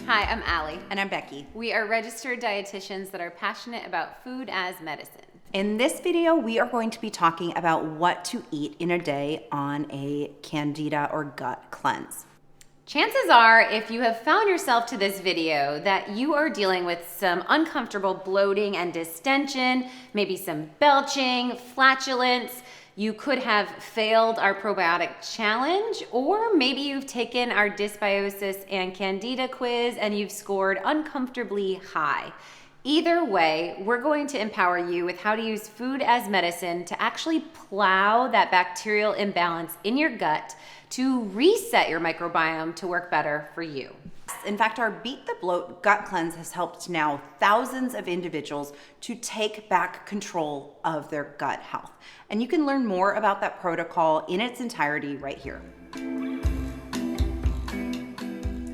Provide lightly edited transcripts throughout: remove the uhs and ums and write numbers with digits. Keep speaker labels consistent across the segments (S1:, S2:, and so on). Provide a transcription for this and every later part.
S1: Hi, I'm Allie.
S2: And I'm Becky.
S1: We are registered dietitians that are passionate about food as medicine.
S2: In this video, we are going to be talking about what to eat in a day on a Candida or gut cleanse.
S1: Chances are, if you have found yourself to this video, that you are dealing with some uncomfortable bloating and distension, maybe some belching, flatulence. You could have failed our probiotic challenge, or maybe you've taken our Dysbiosis and Candida quiz and you've scored uncomfortably high. Either way, we're going to empower you with how to use food as medicine to actually plow that bacterial imbalance in your gut to reset your microbiome to work better for you.
S2: In fact, our Beat the Bloat gut cleanse has helped now thousands of individuals to take back control of their gut health. And you can learn more about that protocol in its entirety right here.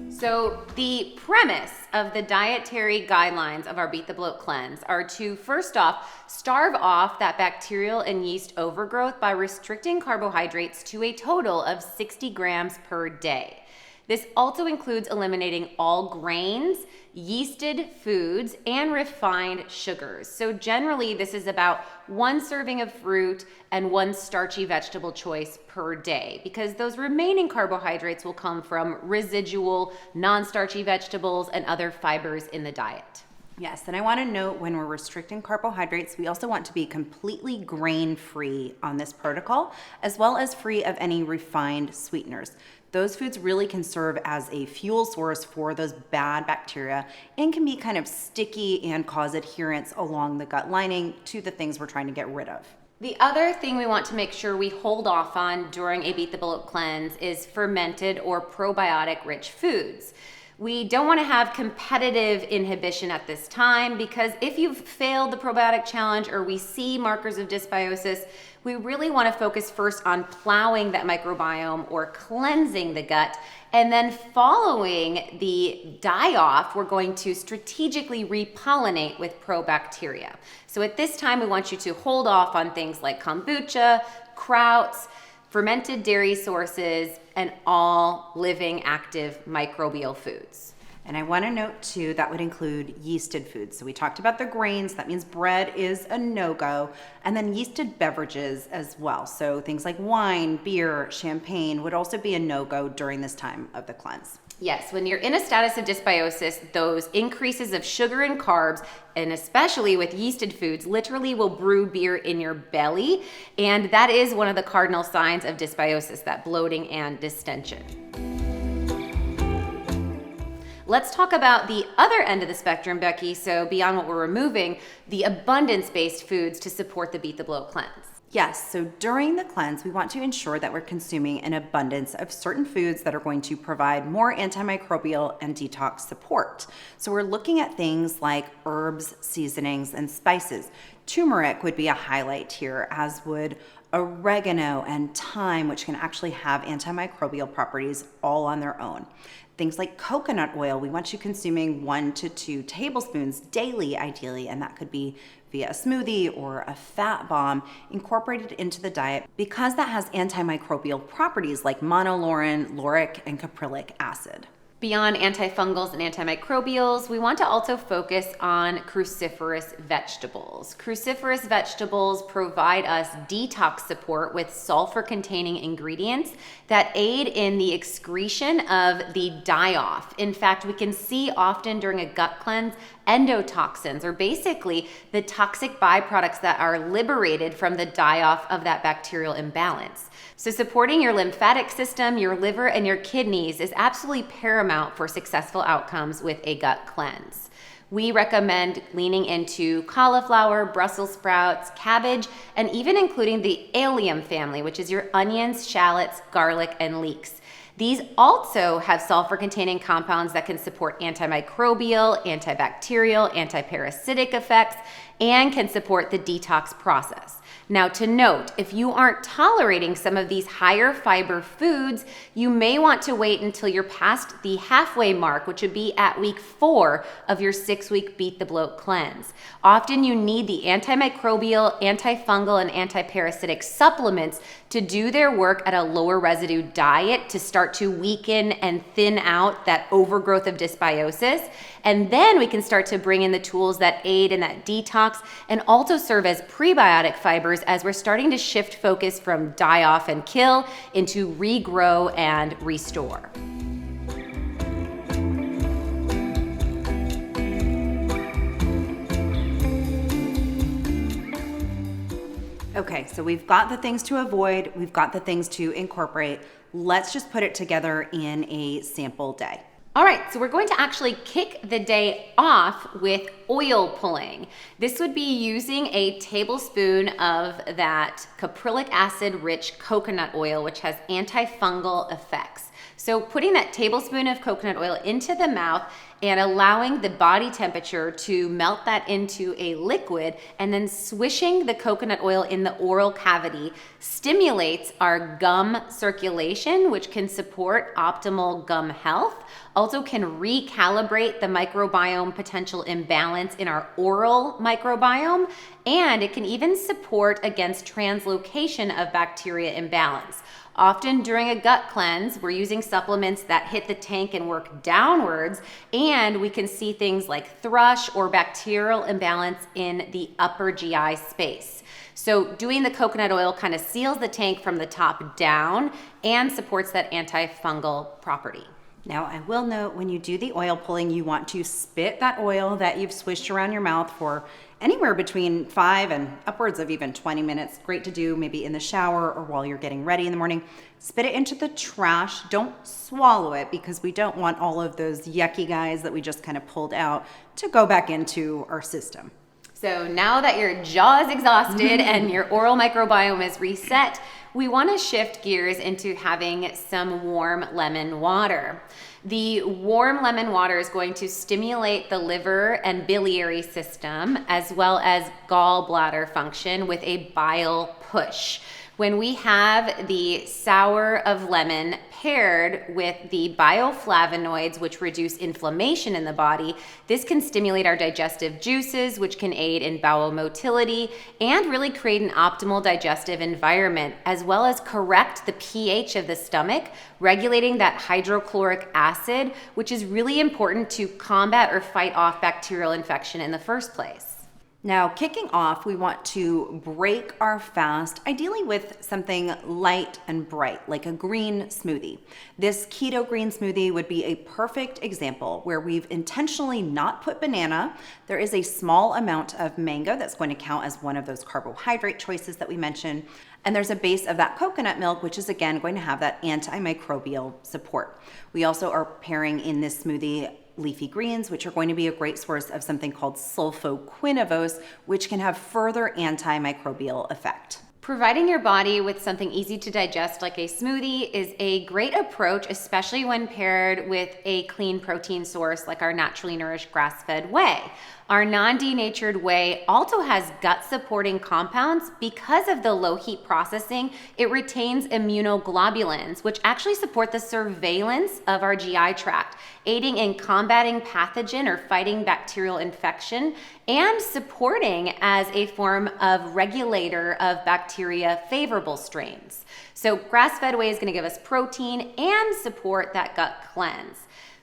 S1: So the premise of the dietary guidelines of our Beat the Bloat cleanse are to, first off, starve off that bacterial and yeast overgrowth by restricting carbohydrates to a total of 60 grams per day. This also includes eliminating all grains, yeasted foods, and refined sugars. So generally, this is about 1 serving of fruit and 1 starchy vegetable choice per day, because those remaining carbohydrates will come from residual non-starchy vegetables and other fibers in the diet.
S2: Yes, and I want to note when we're restricting carbohydrates, we also want to be completely grain-free on this protocol, as well as free of any refined sweeteners. Those foods really can serve as a fuel source for those bad bacteria and can be kind of sticky and cause adherence along the gut lining to the things we're trying to get rid of.
S1: The other thing we want to make sure we hold off on during a Beat the Bloat cleanse is fermented or probiotic-rich foods. We don't want to have competitive inhibition at this time, because if you've failed the probiotic challenge or we see markers of dysbiosis, we really want to focus first on plowing that microbiome or cleansing the gut. And then following the die-off, we're going to strategically repollinate with probacteria. So at this time, we want you to hold off on things like kombucha, krauts, fermented dairy sources, and all living active microbial foods.
S2: And I want to note too, that would include yeasted foods. So we talked about the grains, that means bread is a no-go, and then yeasted beverages as well. So things like wine, beer, champagne would also be a no-go during this time of the cleanse.
S1: Yes, when you're in a status of dysbiosis, those increases of sugar and carbs, and especially with yeasted foods, literally will brew beer in your belly. And that is one of the cardinal signs of dysbiosis, that bloating and distension. Let's talk about the other end of the spectrum, Becky. So beyond what we're removing, the abundance-based foods to support the Beat the Bloat cleanse.
S2: Yes, so during the cleanse, we want to ensure that we're consuming an abundance of certain foods that are going to provide more antimicrobial and detox support. So we're looking at things like herbs, seasonings, and spices. Turmeric would be a highlight here, as would oregano and thyme, which can actually have antimicrobial properties all on their own. Things like coconut oil, we want you consuming 1 to 2 tablespoons daily, ideally, and that could be via a smoothie or a fat bomb incorporated into the diet, because that has antimicrobial properties like monolaurin, lauric, and caprylic acid.
S1: Beyond antifungals and antimicrobials, we want to also focus on cruciferous vegetables. Cruciferous vegetables provide us detox support with sulfur-containing ingredients that aid in the excretion of the die-off. In fact, we can see often during a gut cleanse endotoxins, or basically the toxic byproducts that are liberated from the die-off of that bacterial imbalance. So supporting your lymphatic system, your liver, and your kidneys is absolutely paramount for successful outcomes with a gut cleanse. We recommend leaning into cauliflower, Brussels sprouts, cabbage, and even including the allium family, which is your onions, shallots, garlic, and leeks. These also have sulfur-containing compounds that can support antimicrobial, antibacterial, antiparasitic effects, and can support the detox process. Now, to note, if you aren't tolerating some of these higher fiber foods, you may want to wait until you're past the halfway mark, which would be at week 4 of your 6-week Beat the Bloat cleanse. Often you need the antimicrobial, antifungal, and antiparasitic supplements to do their work at a lower residue diet to start to weaken and thin out that overgrowth of dysbiosis. And then we can start to bring in the tools that aid in that detox and also serve as prebiotic fibers as we're starting to shift focus from die off and kill into regrow and restore.
S2: Okay, so we've got the things to avoid, we've got the things to incorporate. Let's just put it together in a sample day.
S1: All right, so we're going to actually kick the day off with oil pulling. This would be using a tablespoon of that caprylic acid rich coconut oil, which has antifungal effects. So putting that tablespoon of coconut oil into the mouth and allowing the body temperature to melt that into a liquid, and then swishing the coconut oil in the oral cavity stimulates our gum circulation, which can support optimal gum health. Also can recalibrate the microbiome potential imbalance in our oral microbiome, and it can even support against translocation of bacteria imbalance. Often during a gut cleanse, we're using supplements that hit the tank and work downwards, and we can see things like thrush or bacterial imbalance in the upper GI space. So doing the coconut oil kind of seals the tank from the top down and supports that antifungal property.
S2: Now, I will note when you do the oil pulling, you want to spit that oil that you've swished around your mouth for anywhere between 5 and upwards of even 20 minutes. Great to do maybe in the shower or while you're getting ready in the morning. Spit it into the trash. Don't swallow it because we don't want all of those yucky guys that we just kind of pulled out to go back into our system.
S1: So now that your jaw is exhausted and your oral microbiome is reset, we want to shift gears into having some warm lemon water. The warm lemon water is going to stimulate the liver and biliary system as well as gallbladder function with a bile push. When we have the sour of lemon paired with the bioflavonoids, which reduce inflammation in the body, this can stimulate our digestive juices, which can aid in bowel motility and really create an optimal digestive environment, as well as correct the pH of the stomach, regulating that hydrochloric acid, which is really important to combat or fight off bacterial infection in the first place.
S2: Now, kicking off, we want to break our fast, ideally with something light and bright, like a green smoothie. This keto green smoothie would be a perfect example where we've intentionally not put banana. There is a small amount of mango that's going to count as one of those carbohydrate choices that we mentioned. And there's a base of that coconut milk, which is again going to have that antimicrobial support. We also are pairing in this smoothie leafy greens, which are going to be a great source of something called sulfoquinavos, which can have further antimicrobial effect.
S1: Providing your body with something easy to digest like a smoothie is a great approach, especially when paired with a clean protein source like our naturally nourished grass-fed whey. Our non-denatured whey also has gut-supporting compounds. Because of the low heat processing, it retains immunoglobulins, which actually support the surveillance of our GI tract, aiding in combating pathogen or fighting bacterial infection, and supporting as a form of regulator of bacteria favorable strains. So grass-fed whey is going to give us protein and support that gut cleanse.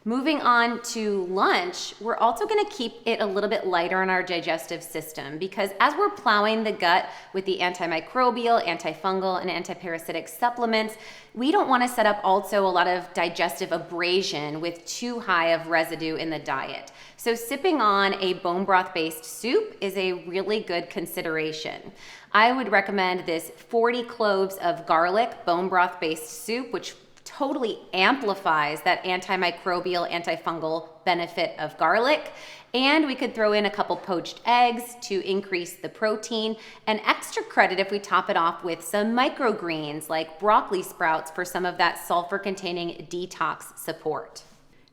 S1: Moving on to lunch, we're also going to keep it a little bit lighter on our digestive system because as we're plowing the gut with the antimicrobial, antifungal, and antiparasitic supplements, we don't want to set up also a lot of digestive abrasion with too high of residue in the diet. So sipping on a bone broth based soup is a really good consideration. I would recommend this 40 cloves of garlic bone broth based soup, which totally amplifies that antimicrobial, antifungal benefit of garlic. And we could throw in a couple poached eggs to increase the protein. And extra credit if we top it off with some microgreens like broccoli sprouts for some of that sulfur-containing detox support.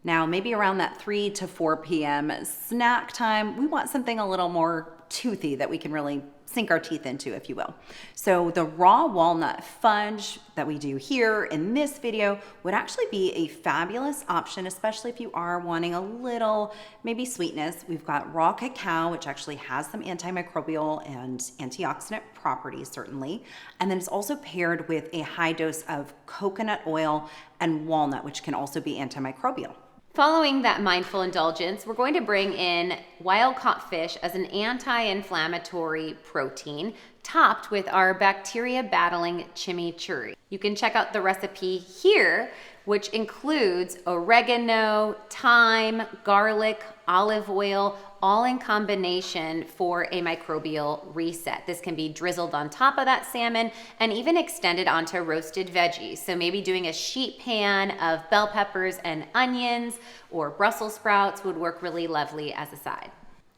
S2: Now, maybe around that 3 to 4 p.m. snack time, we want something a little more toothy that we can really sink our teeth into, if you will. So the raw walnut fudge that we do here in this video would actually be a fabulous option, especially if you are wanting a little maybe sweetness. We've got raw cacao, which actually has some antimicrobial and antioxidant properties, certainly. And then it's also paired with a high dose of coconut oil and walnut, which can also be antimicrobial.
S1: Following that mindful indulgence, we're going to bring in wild caught fish as an anti-inflammatory protein topped with our bacteria battling chimichurri. You can check out the recipe here, which includes oregano, thyme, garlic, olive oil, all in combination for a microbial reset. This can be drizzled on top of that salmon and even extended onto roasted veggies. So maybe doing a sheet pan of bell peppers and onions or Brussels sprouts would work really lovely as a side.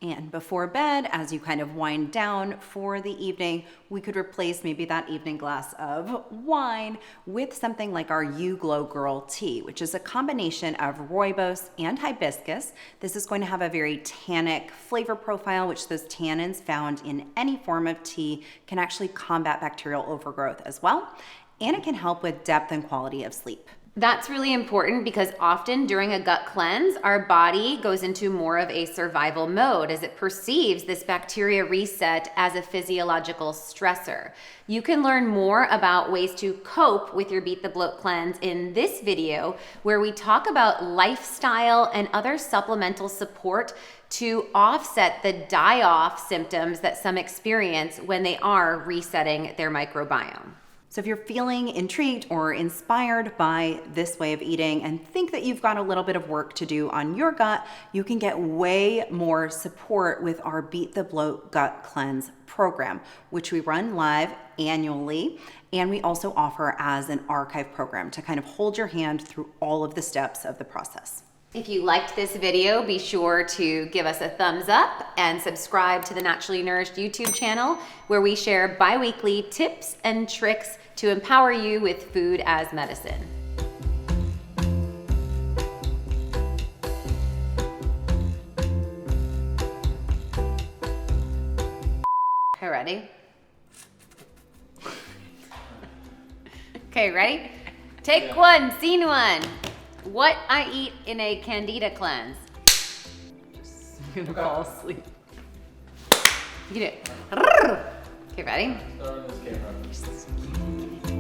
S2: And before bed, as you kind of wind down for the evening, we could replace maybe that evening glass of wine with something like our You Glow Girl tea, which is a combination of Rooibos and Hibiscus. This is going to have a very tannic flavor profile, which those tannins found in any form of tea can actually combat bacterial overgrowth as well. And it can help with depth and quality of sleep.
S1: That's really important because often during a gut cleanse, our body goes into more of a survival mode as it perceives this bacteria reset as a physiological stressor. You can learn more about ways to cope with your Beat the Bloat cleanse in this video, where we talk about lifestyle and other supplemental support to offset the die-off symptoms that some experience when they are resetting their microbiome.
S2: So if you're feeling intrigued or inspired by this way of eating and think that you've got a little bit of work to do on your gut, you can get way more support with our Beat the Bloat Gut Cleanse program, which we run live annually. And we also offer as an archive program to kind of hold your hand through all of the steps of the process.
S1: If you liked this video, be sure to give us a thumbs up and subscribe to the Naturally Nourished YouTube channel, where we share bi-weekly tips and tricks to empower you with food as medicine. Okay, ready? Okay, ready? Take one, scene one. What I eat in a Candida cleanse.
S2: I'm gonna fall asleep.
S1: You do it. Okay, ready?
S3: Start on this camera.